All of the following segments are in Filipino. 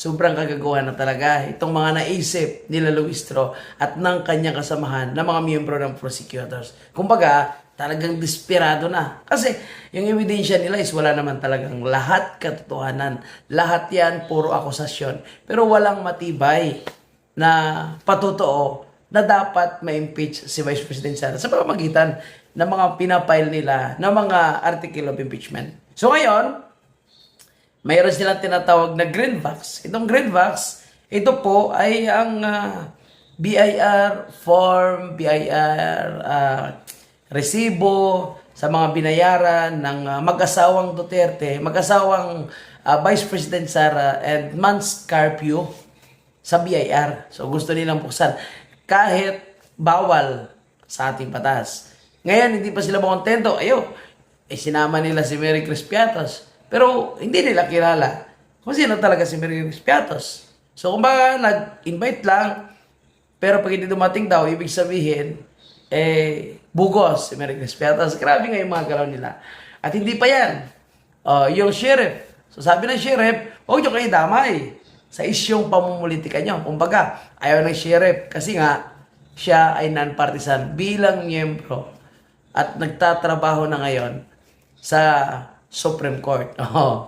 sobrang kagagawa na talaga itong mga naisip nila Luistro at ng kanyang kasamahan na mga miyembro ng prosecutors. Kumbaga, talagang desperado na. Kasi yung ebidensya nila is wala naman talagang lahat katotohanan. Lahat yan, puro akusasyon. Pero walang matibay na patotoo na dapat ma-impeach si Vice President Sara sa pamamagitan ng mga pinapile nila ng mga article of impeachment. So ngayon, mayroon silang tinatawag na green box. Itong green box, ito po ay ang BIR form, BIR resibo sa mga binayaran ng mag-asawang Duterte, mag-asawang Vice President Sara and Mans Carpio sa BIR. So gusto nilang buksan kahit bawal sa ating batas. Ngayon, hindi pa sila makontento. Sinama nila si Mary Chris Piatos. Pero hindi nila kilala kung sino talaga si Mary Chris Piatos. So kumbaga nag-invite lang, pero pag hindi dumating daw, ibig sabihin, bugos si Mary Chris Piatos. Grabe nga yung mga galaw nila. At hindi pa yan. Yung sheriff. So sabi ng sheriff, huwag nyo kayo damay sa isyong pamumulitika nyo. Kumbaga, ayaw ng sheriff kasi nga, siya ay non-partisan bilang miyembro at nagtatrabaho na ngayon sa Supreme Court.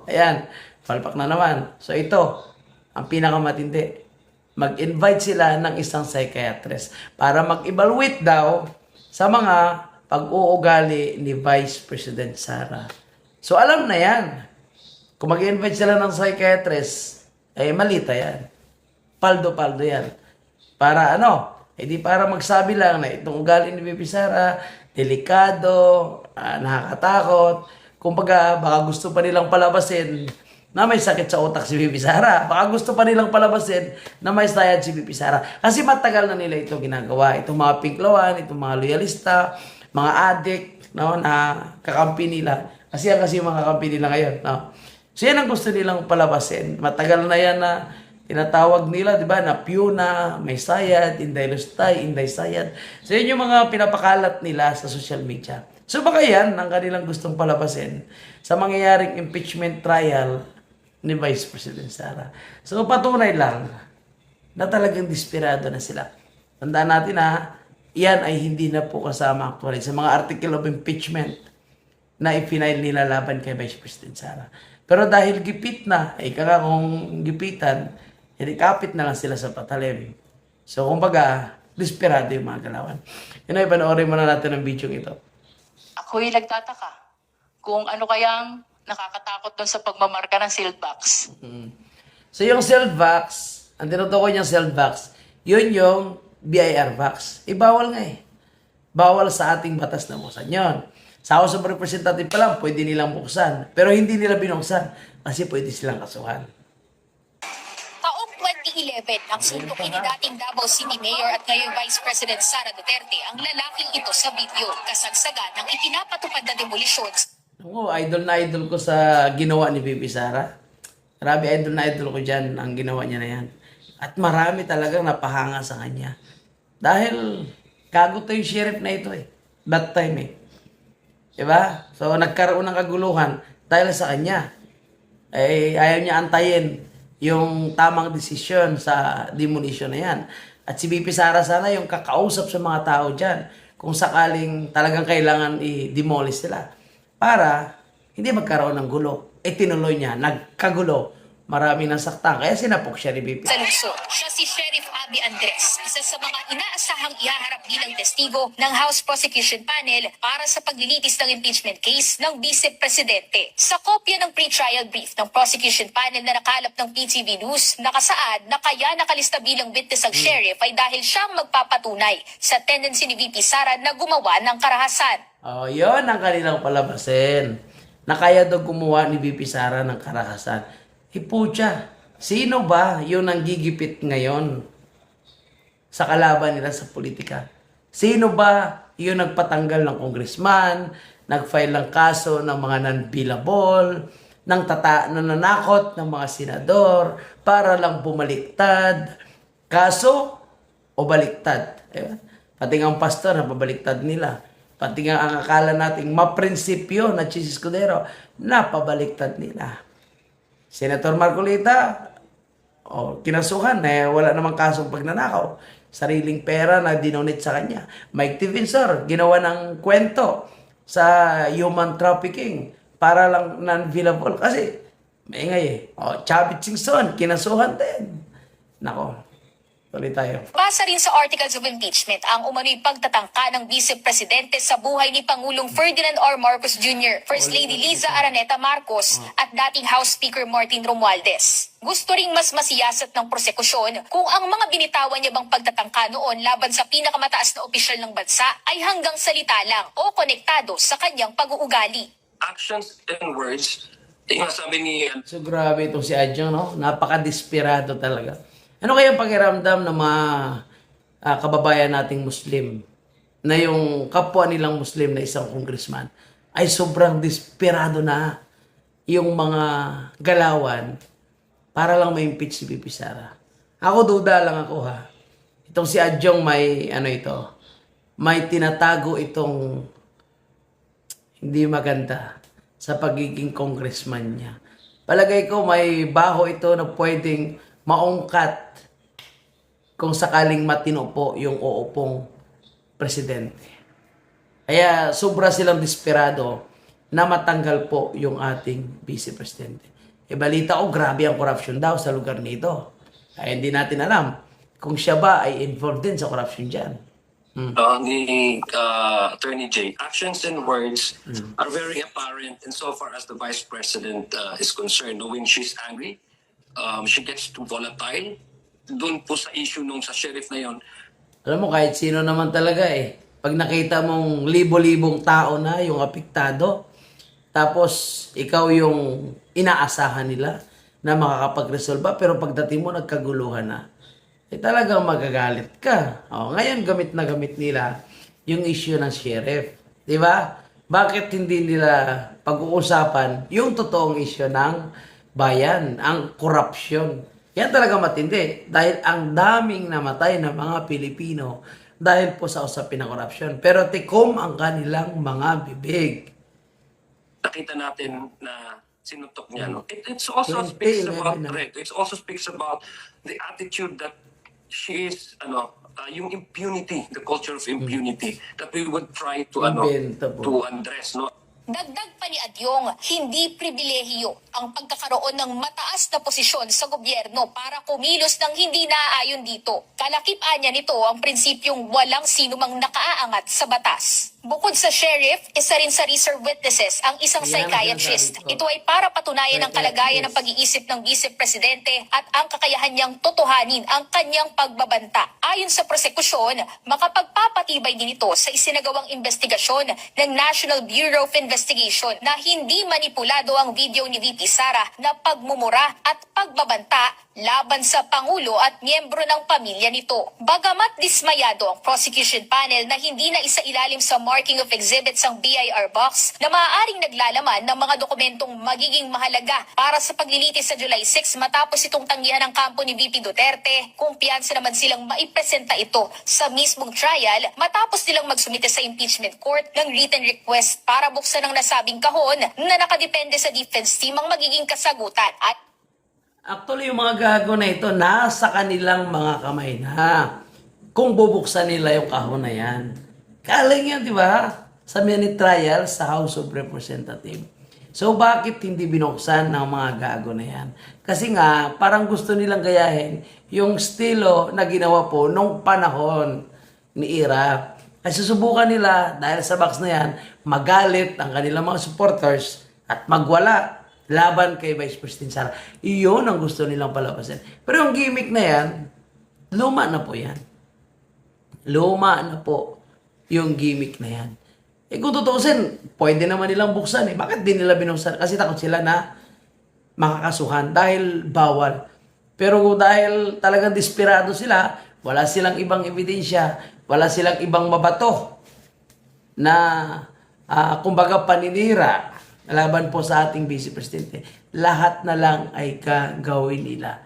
Ayan, palpak na naman. So ito, ang pinakamatindi. Mag-invite sila ng isang psychiatrist para mag-evaluate daw sa mga pag-uugali ni Vice President Sara. So alam na yan. Kung mag-invite sila ng psychiatrist, malita yan. Paldo-paldo yan. Para para magsabi lang na itong ugali ni Bibi Sara, delikado, nakakatakot. Kumbaga, baka gusto pa nilang palabasin na may sakit sa utak si Bibi Sara. Baka gusto pa nilang palabasin na may sayad si Bibi Sara. Kasi matagal na nila ito ginagawa. Itong mga pinklawan, itong mga loyalista, mga adik, na kakampi nila. Kasi yung mga kakampi nila ngayon. So yan ang gusto nilang palabasin. Matagal na yan na tinatawag nila, di ba, na Puna, may sayad, Inday Lustay, Inday Sayad. So yun yung mga pinapakalat nila sa social media. So baka yan ang kanilang gustong palabasin sa mangyayaring impeachment trial ni Vice President Sara. So patunay lang na talagang desperado na sila. Tandaan natin yan ay hindi na po kasama actually sa mga article of impeachment na ipinail nila laban kay Vice President Sara. Pero dahil gipit na, kung gipitan, kapit na lang sila sa patalim. So kumbaga, desperado yung mga galawan. Panoorin mo na natin ang video ito. Ako'y nagtataka kung ano kayang nakakatakot doon sa pagmamarka ng sealed box. So yung sealed box, ang tinutukoy niyang sealed box, yun yung BIR box. Bawal nga Bawal sa ating batas na buksan yun. Sa House of Representatives pa lang, pwede nilang buksan. Pero hindi nila binuksan kasi pwede silang kasuhan. Taong 2011, ang suntukin ni dating Davao City Mayor at ngayon Vice President Sara Duterte ang lalaking ito sa video, kasagsagan ng ipinapatupad na demolisyon. Idol na idol ko sa ginawa ni Bibi Sara. Grabe, idol na idol ko dyan ang ginawa niya na yan. At marami talagang napahanga sa kanya. Dahil gago to yung sheriff na ito That time Diba? So nagkaroon ng kaguluhan dahil sa kanya. Ayaw niya antayin yung tamang desisyon sa demolition na yan. At si Bibi Sara sana yung kakausap sa mga tao dyan kung sakaling talagang kailangan i-demolish sila para hindi magkaroon ng gulo. Tinuloy niya, nagkagulo. Marami nang saktan. Kaya sinapok siya ni Bibi. Sa lungsod, siya si Sheriff Abby Andres, isa sa mga inaasahang ihaharap bilang testigo ng House Prosecution Panel para sa paglilitis ng impeachment case ng Vice Presidente. Sa kopya ng pre-trial brief ng Prosecution Panel na nakalap ng PTV News, nakasaad na kaya nakalista bilang witness ang sheriff ay dahil siyang magpapatunay sa tendency ni VP Sara na gumawa ng karahasan. Yun ang kanilang palabasin. Na kaya daw gumawa ni VP Sara ng karahasan. Pucha, sino ba yung nanggigipit ngayon sa kalaban nila sa politika? Sino ba yung nagpatanggal ng congressman, nag-file ng kaso ng mga non-billable, nananakot ng mga senador para lang bumaliktad? Kaso o baliktad? Pati nga ang pastor na pabaliktad nila. Pati nga ang akala nating maprinsipyo na Chis Escudero, napabaliktad nila. Senator Marcolita, kinasuhan, wala namang kasong pagnanakaw. Sariling pera na dinonate sa kanya. Mike Tivinsor, ginawa ng kwento sa human trafficking para lang non-billable. Kasi, maingay eh. Chavit Singson, kinasuhan din. Nako, tuloy tayo. Basa rin sa articles of impeachment ang umano'y pagtatangka ng Vice Presidente sa buhay ni Pangulong Ferdinand R. Marcos Jr., First Lady Liza Araneta Marcos at dating House Speaker Martin Romualdez. Gusto ring mas masiyasat ng prosekusyon kung ang mga binitawan niya bang pagtatangka noon laban sa pinakamataas na opisyal ng bansa ay hanggang salita lang o konektado sa kanyang pag-uugali. Actions and words, yung sabi ni So grabe itong si Adjong, no? Napaka-desperado talaga. Ano kaya ang pakiramdam ng mga kababayan nating Muslim na yung kapwa nilang Muslim na isang congressman ay sobrang desperado na yung mga galawan para lang ma-impeach si Pipi Sara. Ako duda lang ako ha. Itong si Adjong may may tinatago itong hindi maganda sa pagiging congressman niya. Palagay ko may baho ito na pwedeng maungkat kung sakaling matino po yung uupong presidente. Kaya sobra silang desperado na matanggal po yung ating vice presidente. Balita ko, grabe ang corruption daw sa lugar nito. Kaya hindi natin alam kung siya ba ay involved din sa corruption dyan. ni Attorney Jay, actions and words are very apparent insofar as the Vice President is concerned. When she's angry, she gets too volatile. Doon po sa issue nung sa sheriff na yon. Alam mo, kahit sino naman talaga eh. Pag nakita mong libo-libong tao na yung apektado, tapos ikaw yung inaasahan nila na makakapag-resolve, pero pagdating mo nagkaguluhan na, eh talagang magagalit ka. Ngayon gamit na gamit nila yung issue ng sheriff. Di ba? Bakit hindi nila pag-uusapan yung totoong issue ng bayan, ang corruption? Yan talaga matindi. Dahil ang daming namatay na mga Pilipino dahil po sa usapin ng corruption. Pero tikom ang kanilang mga bibig. Nakita natin na sinutok niya. No? It also speaks about threat. It also speaks about the attitude that she is, yung impunity, the culture of impunity that we would try to, to address. No? Dagdag pa ni Adyong, hindi pribilehiyo ang pagkakaroon ng mataas na posisyon sa gobyerno para kumilos ng hindi naaayon dito. Kalakip-an niya nito ang prinsipyong walang sinumang nakaaangat sa batas. Bukod sa sheriff, isa rin sa reserve witnesses ang isang psychiatrist. Ito ay para patunayan ang kalagayan ng pag-iisip ng vice-presidente at ang kakayahan niyang totohanin ang kanyang pagbabanta. Ayon sa prosekusyon, makapagpapatibay din ito sa isinagawang investigasyon ng National Bureau of Investigation na hindi manipulado ang video ni VP Sara na pagmumura at pagbabanta laban sa Pangulo at miyembro ng pamilya nito. Bagamat dismayado ang prosecution panel na hindi na isailalim sa marking of exhibits ang BIR box na maaaring naglalaman ng mga dokumentong magiging mahalaga para sa paglilitis sa July 6 matapos itong tanggihan ng kampo ni VP Duterte, kumpiyansa naman silang maipresenta ito sa mismong trial matapos nilang magsumite sa impeachment court ng written request para buksan ang nasabing kahon na nakadepende sa defense team ang magiging kasagutan. At actually, yung mga gago na ito, nasa kanilang mga kamay na kung bubuksan nila yung kahon na yan. Kaling yan, di ba? Sa mini trial sa House of Representatives. So, bakit hindi binuksan ng mga gago na yan? Kasi nga, parang gusto nilang gayahin yung estilo na ginawa po nung panahon ni Ira. Ay susubukan nila, dahil sa box na yan, magalit ang kanilang mga supporters at magwala laban kay Vice President Sara. Iyon ang gusto nilang palabasin. Pero yung gimmick na yan, luma na po yan. Luma na po yung gimmick na yan. Kung tutuusin, pwede naman nilang buksan eh. Bakit di nila binuksan? Kasi takot sila na makakasuhan dahil bawal. Pero dahil talagang desperado sila, wala silang ibang ebidensya, wala silang ibang mabato na kumbaga paninira laban po sa ating Vice Presidente. Lahat na lang ay gagawin nila.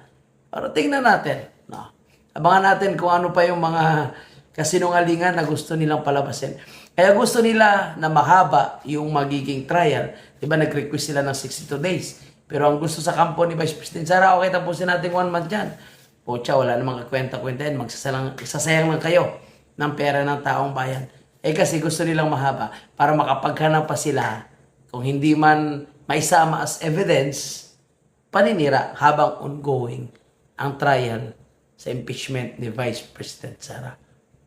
Pero tingnan natin. No? Abangan natin kung ano pa yung mga kasinungalingan na gusto nilang palabasin. Kaya gusto nila na mahaba yung magiging trial. Diba nag-request sila ng 62 days. Pero ang gusto sa kampo ni Vice President Sara, okay, tapusin natin 1 month yan. Pucha, wala namang kakwenta-kwenta yan. Magsasayang lang kayo ng pera ng taong bayan. Eh kasi gusto nilang mahaba para makapaghanap pa sila kung hindi man maisama as evidence, paninira habang ongoing ang trial sa impeachment ni Vice President Sara.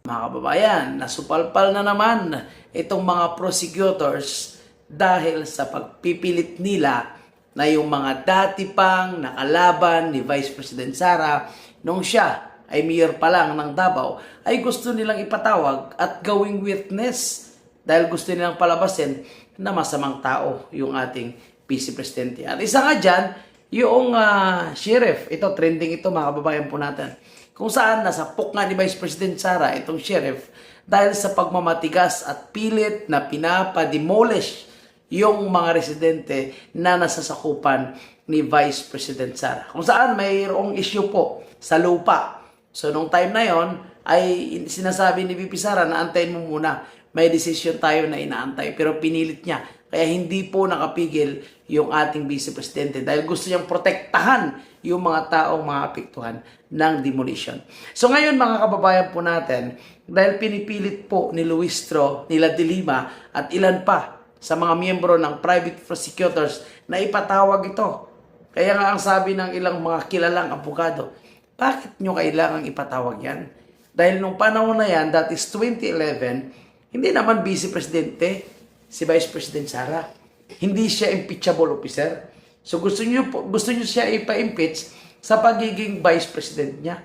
Mga kababayan, nasupalpal na naman itong mga prosecutors dahil sa pagpipilit nila na yung mga dati pang nakalaban ni Vice President Sara nung siya ay mayor pa lang ng Davao ay gusto nilang ipatawag at gawing witness dahil gusto nilang palabasin na masamang tao yung ating Vice Presidente. At isa nga dyan, yung sheriff, ito trending ito mga kababayan po natin, kung saan nasapok nga ni Vice President Sara itong sheriff dahil sa pagmamatigas at pilit na pinapademolish yung mga residente na nasasakupan ni Vice President Sara. Kung saan mayroong issue po sa lupa. So, nung time na yon ay sinasabi ni VP Sara na antayin mo muna. May decision tayo na inaantay. Pero pinilit niya. Kaya hindi po nakapigil yung ating Vice Presidente dahil gusto niyang protektahan yung mga taong mga apektuhan ng demolition. So ngayon mga kababayan po natin, dahil pinipilit po ni Luistro, nila De Lima at ilan pa sa mga miyembro ng private prosecutors na ipatawag ito. Kaya nga ang sabi ng ilang mga kilalang abogado, bakit nyo kailangang ipatawag yan? Dahil nung panahon na yan, that is 2011, hindi naman Vice Presidente si Vice President Sara. Hindi siya impeachable officer. So gusto niyo siya ipa-impeach sa pagiging Vice President niya.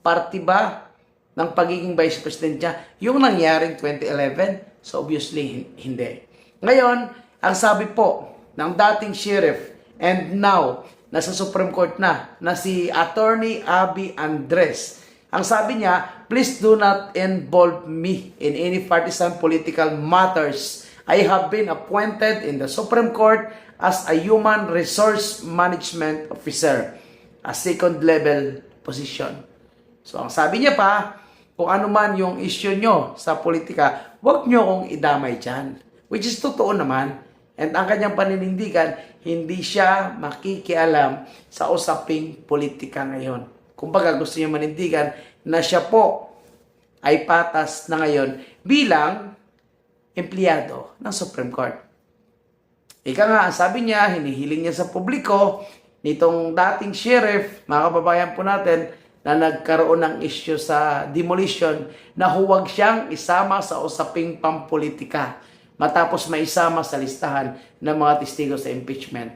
Party ba ng pagiging Vice President niya yung nangyaring 2011? So obviously hindi. Ngayon, ang sabi po ng dating sheriff and now nasa Supreme Court na si Attorney Abby Andres. Ang sabi niya, please do not involve me in any partisan political matters. I have been appointed in the Supreme Court as a Human Resource Management Officer, a second level position. So ang sabi niya pa, kung ano man yung issue nyo sa politika, huwag nyo kong idamay dyan. Which is totoo naman. And ang kanyang paninindigan, hindi siya makikialam sa usaping politika ngayon. Kumbaga gusto niya manindigan na siya po ay patas na ngayon bilang empleyado ng Supreme Court. Ika nga, sabi niya, hinihiling niya sa publiko nitong dating sheriff, mga kababayan po natin, na nagkaroon ng issue sa demolition na huwag siyang isama sa usaping pampolitika matapos maisama sa listahan ng mga testigo sa impeachment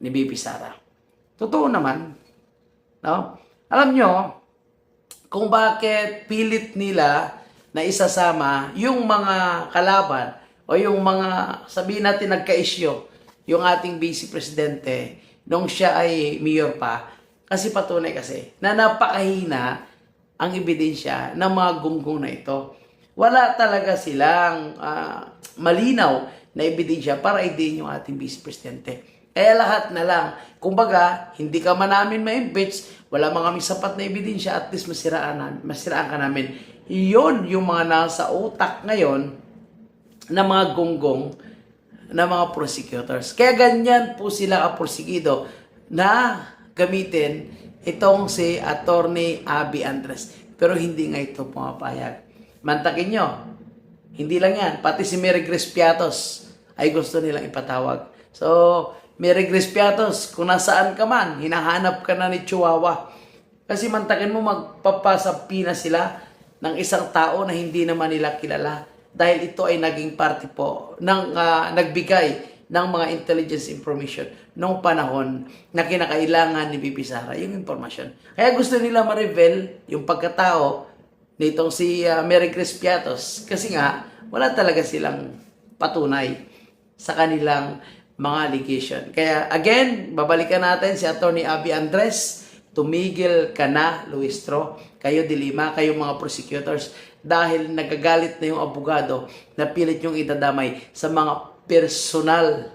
ni VP Sara. Totoo naman. No? Alam nyo, kung bakit pilit nila na isasama yung mga kalaban o yung mga, sabihin natin, nagka-issue yung ating Vice Presidente nung siya ay mayor pa. Kasi patunay kasi na napakahina ang ebidensya ng mga gunggong na ito. Wala talaga silang malinaw na ebidensya para i-din yung ating Vice Presidente. Kaya lahat na lang, kumbaga, hindi ka man namin ma-impeach, wala mga kami sapat na ebidensya, at least masiraan ka namin. Iyon yung mga nasa utak ngayon na mga gunggong na mga prosecutors. Kaya ganyan po sila kaprosigido na gamitin itong si Attorney Abby Andres. Pero hindi nga ito pumapayag. Mantakin nyo, hindi lang yan, pati si Mary Grace Piatos ay gusto nilang ipatawag. So, Mary Grace Piatos, kung nasaan ka man, hinahanap ka na ni Chihuahua. Kasi mantakin mo, magpapasapi na sila ng isang tao na hindi naman nila kilala. Dahil ito ay naging parte po ng nagbigay ng mga intelligence information noong panahon na kinakailangan ni VP Sara yung informasyon. Kaya gusto nila ma-reveal yung pagkatao nitong si Mary Grace Piatos kasi nga wala talaga silang patunay sa kanilang mga allegation. Kaya again, babalikan natin si Attorney Abby Andres. Tumigil ka na, Luistro. Kayo De Lima, kayo mga prosecutors, dahil nagagalit na yung abogado na pilit yung itadamay sa mga personal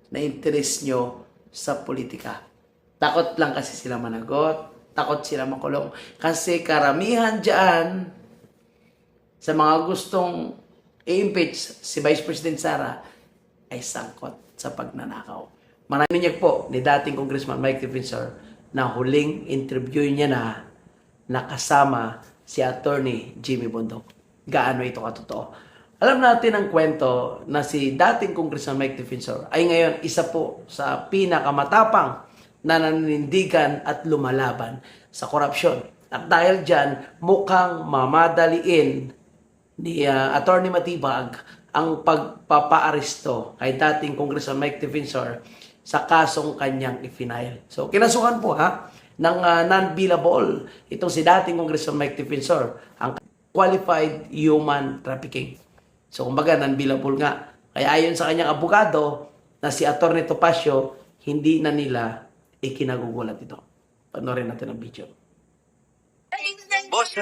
na interes nyo sa politika. Takot lang kasi sila managot. Takot sila makulong. Kasi karamihan dyan sa mga gustong i-impeach si Vice President Sara ay sangkot sa pagnanakaw. Mananinyag po ni dating Congressman Mike Defensor na huling interview niya na nakasama si Attorney Jimmy Bondoc. Gaano ito katotoo? Alam natin ang kwento na si dating Congressman Mike Defensor ay ngayon isa po sa pinakamatapang na naninindigan at lumalaban sa korupsyon. At dahil dyan, mukhang mamadaliin ni Attorney Matibag ang pagpapaaresto kay dating Congressman Mike Defensor sa kasong kanyang i-file. So, kinasuhan po ng non-billable itong si dating Congressman Mike Defensor, ang qualified human trafficking. So, kumbaga, non-billable nga. Kaya ayon sa kanyang abogado na si Atty. Topacio, hindi na nila ikinagugulat ito. Panoorin natin ang video. Boss,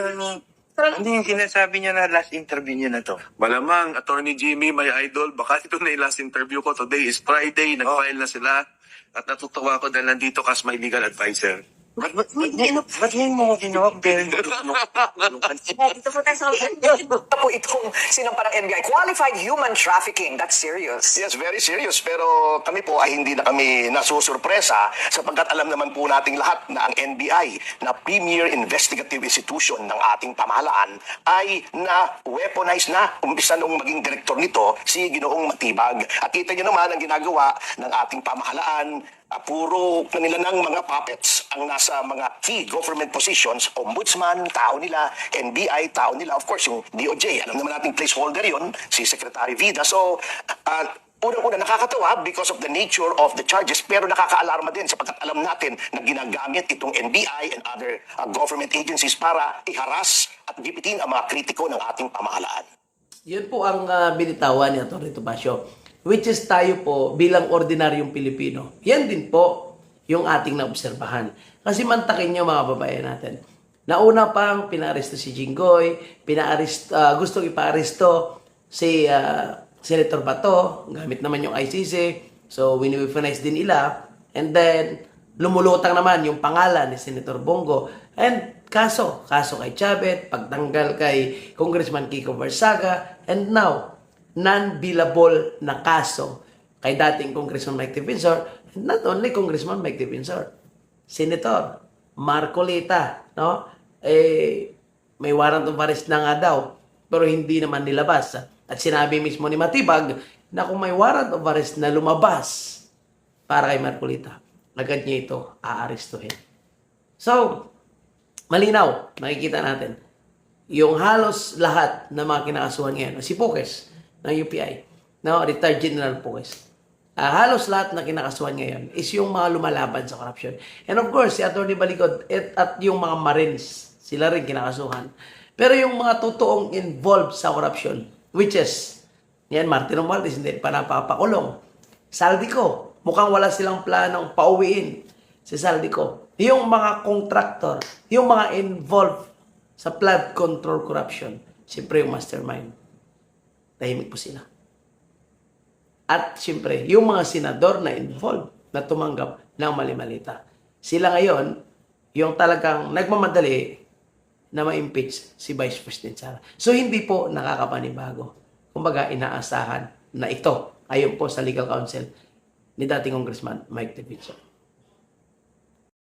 ano yung sinasabi niya na last interview niya na to? Malamang, Attorney Jimmy, my idol, baka ito na yung last interview ko. Today is Friday, nag-file na sila. At natutuwa ko dahil nandito ka as my legal advisor. Ba't yun mo ginawa? Dito po tayo sa po itong sinampang NBI. Qualified human trafficking. That's serious. Yes, very serious. Pero kami po ay hindi na kami nasusurpresa sapagkat alam naman po nating lahat na ang NBI na premier investigative institution ng ating pamahalaan ay na-weaponize na umpisa nung maging direktor nito si Ginoong Matibag. At kita niyo naman ang ginagawa ng ating pamahalaan. Puro kanila ng mga puppets ang nasa mga key government positions, ombudsman, tao nila, NBI, tao nila, of course, yung DOJ. Alam naman nating placeholder yon si Secretary Vida. So, unang-una nakakatawa because of the nature of the charges, pero nakakaalarma din sapagkat alam natin na ginagamit itong NBI and other government agencies para iharas at gipitin ang mga kritiko ng ating pamahalaan. Yun po ang binitawan ni Atty. Topacio. Which is tayo po bilang ordinaryong Pilipino. Yan din po yung ating naobserbahan. Kasi mantakin nyo mga babae natin. Nauna pang pinaaresto si Jinggoy, gusto ipaaresto si Senator Bato, gamit naman yung ICC. So, wini-weaponize din nila. And then, lumulutang naman yung pangalan ni Senator Bongo. And kaso kay Chavez, pagtanggal kay Congressman Kiko Barsaga, and now, non-billable na kaso kay dating Congressman Mike Defensor, and not only Congressman Mike Defensor, Senator Marcolita, no? May warrant of arrest na nga daw, pero hindi naman nilabas. At sinabi mismo ni Matibag na kung may warrant of arrest na lumabas para kay Marcolita, agad niya ito aarestuhin. So, malinaw, nakikita natin, yung halos lahat ng mga kinakasuhan ngayon, si Pukes, ng UPI, no, retired General Pukes. Halos lahat na kinakasuhan ngayon is yung mga lumalaban sa corruption. And of course, si Atty. Balikod at yung mga Marines, sila rin kinakasuhan. Pero yung mga totoong involved sa corruption, which is, yan, Martin Romualdez, hindi pa napapakulong. Saldico, mukhang wala silang planong pauwiin si Saldico. Yung mga contractor, yung mga involved sa flood control corruption, siyempre yung mastermind. Tahimik po sila. At siyempre, yung mga senador na involved na tumanggap ng mali-malita. Sila ngayon, yung talagang nagmamadali na ma-impeach si Vice President Sara. So, hindi po nakakapanibago. Kumbaga, inaasahan na ito, ayon po sa legal counsel ni dating Congressman Mike Defensor.